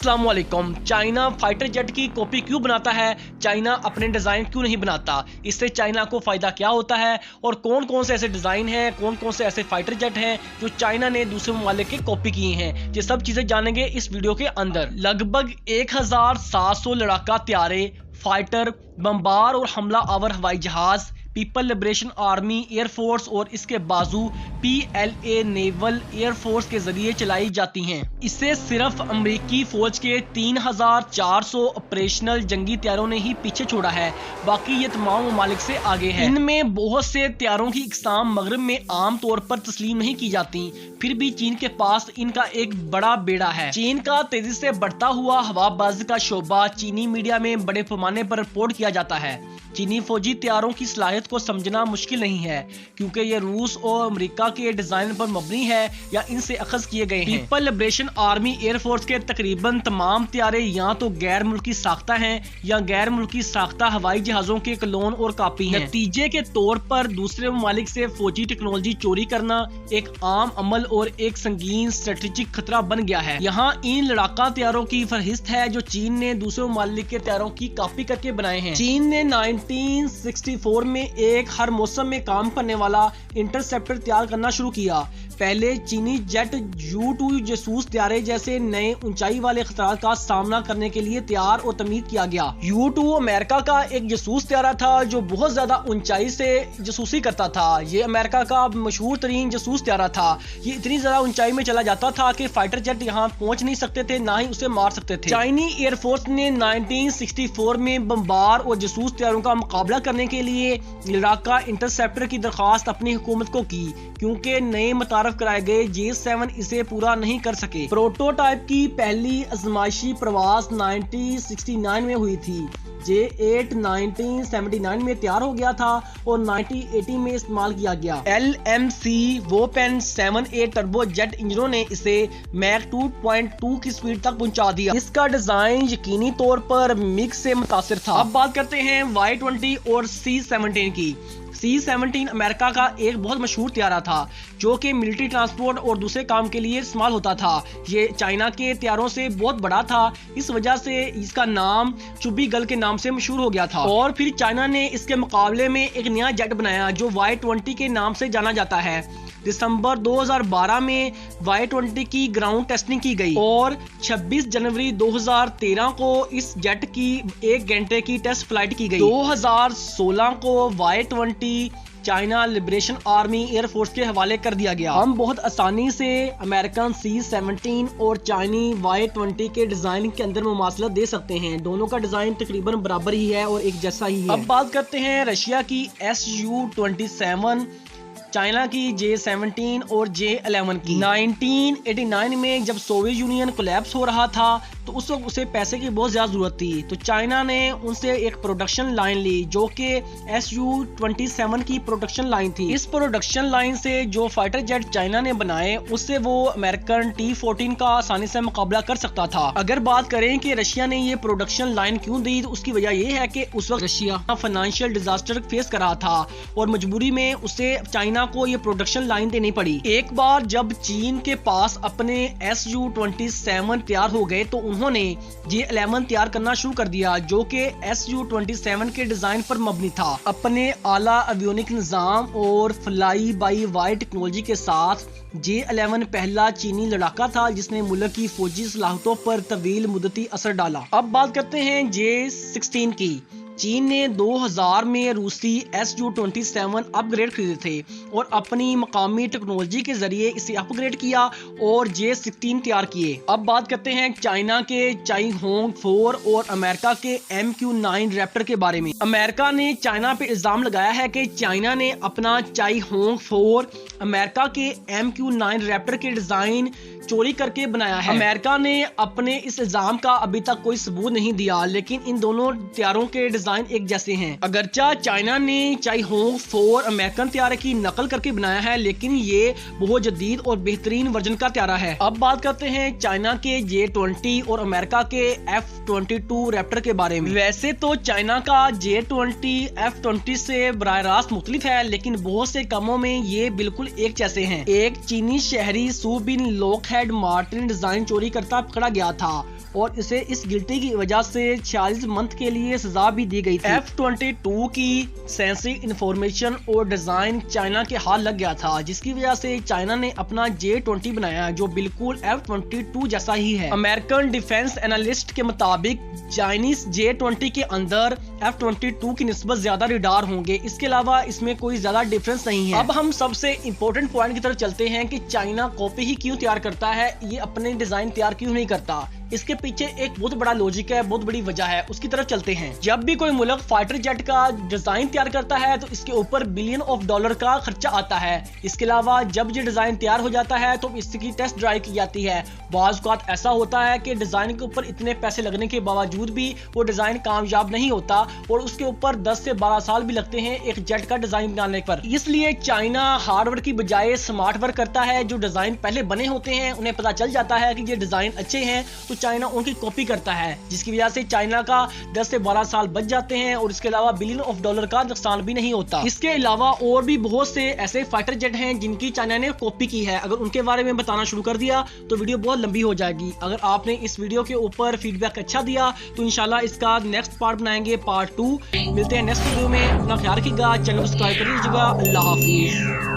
अस्सलाम वालेकुम। China fighter jet की कॉपी क्यों बनाता है? चाइना अपने डिजाइन क्यों नहीं बनाता? इससे चाइना को फायदा क्या होता है? और कौन कौन से ऐसे डिजाइन हैं, कौन कौन से ऐसे फाइटर जेट हैं जो चाइना ने दूसरे ममालिक के कॉपी किए हैं? ये सब चीजें जानेंगे इस वीडियो के अंदर। लगभग 1700 लड़ाका त्यारे, फाइटर, बमबार और हमला आवर हवाई जहाज, पीपल लिबरेशन आर्मी एयरफोर्स और इसके बाजू PLA नेवल एयरफोर्स के जरिए चलाई जाती हैं। इसे सिर्फ अमेरिकी फौज के 3400 ऑपरेशनल जंगी त्यारों ने ही पीछे छोड़ा है, बाकी ये तमाम ममालिक से आगे है। इनमें बहुत से त्यारों की इकसाम मगरब में आम तौर पर तस्लीम नहीं की जाती, फिर भी चीन के पास इनका एक बड़ा बेड़ा है। चीन का तेजी से बढ़ता हुआ हवाबाजी का शोबा चीनी मीडिया में बड़े पैमाने पर रिपोर्ट किया जाता है। चीनी फौजी त्यारों की सलाहियत को समझना मुश्किल नहीं है, क्योंकि ये रूस और अमेरिका के डिजाइन पर मबनी है या इनसे अखज किए गए हैं। पीपल लिबरेशन आर्मी एयरफोर्स के तकरीबन तमाम त्यारे या तो गैर मुल्की साख्ता हैं या गैर मुल्की साख्ता हवाई जहाजों के क्लोन और कॉपी हैं। नतीजे के तौर पर दूसरे ममालिक से फौजी टेक्नोलॉजी चोरी करना एक आम अमल और एक संगीन स्ट्रेटेजिक खतरा बन गया है। यहाँ इन लड़ाका त्यारों की फहरिस्त है जो चीन ने दूसरे ममालिक के त्यारों की कॉपी करके बनाए हैं। चीन ने 1964 में एक हर मौसम में काम करने वाला इंटरसेप्टर तैयार करना शुरू किया। पहले चीनी जेट U-2 जासूस त्यारे जैसे नए ऊंचाई वाले खतरात का सामना करने के लिए तैयार और तमीर किया गया। U-2 अमेरिका का एक जासूस त्यारा था जो बहुत ज्यादा ऊंचाई से जासूसी करता था। ये अमेरिका का मशहूर तरीन जासूस त्यारा था। ये इतनी ज्यादा ऊंचाई में चला जाता था कि फाइटर जेट यहाँ पहुंच नहीं सकते थे, ना ही उसे मार सकते थे। चाइनी एयरफोर्स ने 1964 में बमबार और जासूस त्यारों का मुकाबला करने के लिए लड़ाका इंटरसेप्टर की दरख्वास्त अपनी हुकूमत को की, क्योंकि नए मुतारफ कराए गए J-7 इसे पूरा नहीं कर सके। प्रोटोटाइप की पहली आजमाइशी प्रवास 1969 में हुई थी। J-8 1979 में तैयार हो गया था और 1980 में इस्तेमाल किया गया। LMC वोपेन 7A टर्बो जेट इंजनों ने इसे मैक 2.2 की स्पीड तक पहुंचा दिया। इसका डिजाइन यकीनी तौर पर मिग से मुतासिर था। अब बात करते हैं Y-20 और C-17 की। C-17 अमेरिका का एक बहुत मशहूर त्यारा था जो कि मिलिट्री ट्रांसपोर्ट और दूसरे काम के लिए इस्तेमाल होता था। ये चाइना के त्यारों से बहुत बड़ा था, इस वजह से इसका नाम चुबी गल के नाम से मशहूर हो गया था। और फिर चाइना ने इसके मुकाबले में एक नया जेट बनाया जो Y-20 के नाम से जाना जाता है। दिसंबर 2012 में Y-20 की ग्राउंड टेस्टिंग की गई और 26 जनवरी 2013 को इस जेट की 1 घंटे की टेस्ट फ्लाइट की गई। 2016 को Y-20 China liberation army air force के हवाले कर दिया गया। हम बहुत आसानी से अमेरिकन C-17 और चाइनी Y-20 के डिजाइन के अंदर मुमासलत दे सकते हैं। दोनों का डिजाइन तकरीबन बराबर ही है और एक जैसा ही है। अब बात करते हैं रशिया की Su-27, चाइना की J-17 और J-11 की। 1989 में जब सोवियत यूनियन कोलैप्स हो रहा था तो उस वक्त उसे पैसे की बहुत ज्यादा जरूरत थी, तो चाइना ने उनसे एक प्रोडक्शन लाइन ली जो कि Su-27 की प्रोडक्शन लाइन थी। इस प्रोडक्शन लाइन से जो फाइटर जेट चाइना ने बनाए उससे वो अमेरिकन T-14 का आसानी से मुकाबला कर सकता था। अगर बात करें कि रशिया ने ये प्रोडक्शन लाइन क्यों दी, तो उसकी वजह ये है कि उस वक्त रशिया फाइनेंशियल डिजास्टर फेस कर रहा था और मजबूरी में उसे चाइना को ये प्रोडक्शन लाइन देनी पड़ी। एक बार जब चीन के पास अपने Su-27 तैयार हो गए तो उन्होंने J-11 तैयार करना शुरू कर दिया जो कि Su-27 के डिजाइन पर मबनी था। अपने आला एवियोनिक निजाम और फ्लाई बाई वायर टेक्नोलॉजी के साथ J-11 पहला चीनी लड़ाका था जिसने मुल्क की फौजी सलाहियतों पर तवील मुद्दती असर डाला। अब बात करते हैं J-16 की। चीन ने 2000 में रूसी Su-27 अपग्रेड खरीदे थे और अपनी मकामी टेक्नोलॉजी के जरिए इसे अपग्रेड किया और J-16 तैयार किए। अब बात करते हैं चाइना के चाइहोंग 4 और अमेरिका के MQ-9 रैप्टर के बारे में। अमेरिका ने चाइना पे इल्जाम लगाया है कि चाइना ने अपना चाइहोंग 4 अमेरिका के MQ-9 रैप्टर के डिजाइन चोरी करके बनाया है। अमेरिका ने अपने इस इल्जाम का अभी तक कोई सबूत नहीं दिया, लेकिन इन दोनों त्यारों के डिजाइन एक जैसे हैं। अगरचा चाइना ने चाइहोंग 4 अमेरिकन त्यारे की नकल करके बनाया है, लेकिन ये बहुत जदीद और बेहतरीन वर्जन का त्यारा है। अब बात करते हैं चाइना के J-20 और अमेरिका के F-22 रैप्टर के बारे में। वैसे तो चाइना का J-20 F-20 से बराह रास्त मुख्तलिफ है, लेकिन बहुत से कामों में ये बिल्कुल एक जैसे हैं। एक चीनी शहरी सू बिन लोकहेड मार्टिन डिजाइन चोरी करता पकड़ा गया था और इसे इस गिल्टी की वजह से 46 मंथ के लिए सजा भी दी गई थी। F-22 की सेंसिटिव इंफॉर्मेशन और डिजाइन चाइना के हाथ लग गया था, जिसकी वजह से चाइना ने अपना J-20 बनाया जो बिल्कुल F-22 जैसा ही है। अमेरिकन डिफेंस एनालिस्ट के मुताबिक चाइनीज J-20 के अंदर F-22 की निस्बत ज्यादा रडार होंगे। इसके अलावा इसमें कोई ज्यादा डिफरेंस नहीं है। अब हम सबसे इंपॉर्टेंट पॉइंट की तरफ चलते हैं कि चाइना कॉपी ही क्यों तैयार करता है, ये अपने डिजाइन तैयार क्यों नहीं करता। इसके पीछे एक बहुत बड़ा लॉजिक है, बहुत बड़ी वजह है, उसकी तरफ चलते हैं। जब भी कोई मुल्क फाइटर जेट का डिजाइन तैयार करता है तो इसके ऊपर बिलियन ऑफ डॉलर का खर्चा आता है। इसके अलावा जब ये डिजाइन तैयार हो जाता है तो इसकी टेस्ट ड्राइव की जाती है। बाज़ औक़ात ऐसा होता है कि डिजाइन के ऊपर इतने पैसे लगने के बावजूद भी वो डिजाइन कामयाब नहीं होता और उसके ऊपर 10 से 12 साल भी लगते हैं एक जेट का डिजाइन बनाने पर। इसलिए चाइना हार्डवर्क की बजाय स्मार्ट वर्क करता है। जो डिजाइन पहले बने होते हैं उन्हें पता चल जाता है कि ये डिजाइन अच्छे हैं तो चाइना उनकी कॉपी करता है, जिसकी वजह से चाइना का 10 से 12 साल बच जाते हैं और इसके अलावा बिलियन ऑफ डॉलर का नुकसान भी नहीं होता। इसके अलावा और भी बहुत से ऐसे फाइटर जेट हैं जिनकी चाइना ने कॉपी की है। अगर उनके बारे में बताना शुरू कर दिया तो वीडियो बहुत लंबी हो जाएगी। अगर आपने इस वीडियो के ऊपर फीडबैक अच्छा दिया तो इंशाल्लाह इसका नेक्स्ट पार्ट बनाएंगे, पार्ट 2। मिलते हैं नेक्स्ट वीडियो में। अपना ख्याल रखिएगा, चैनल सब्सक्राइब कर लीजिएगा। अल्लाह हाफिज।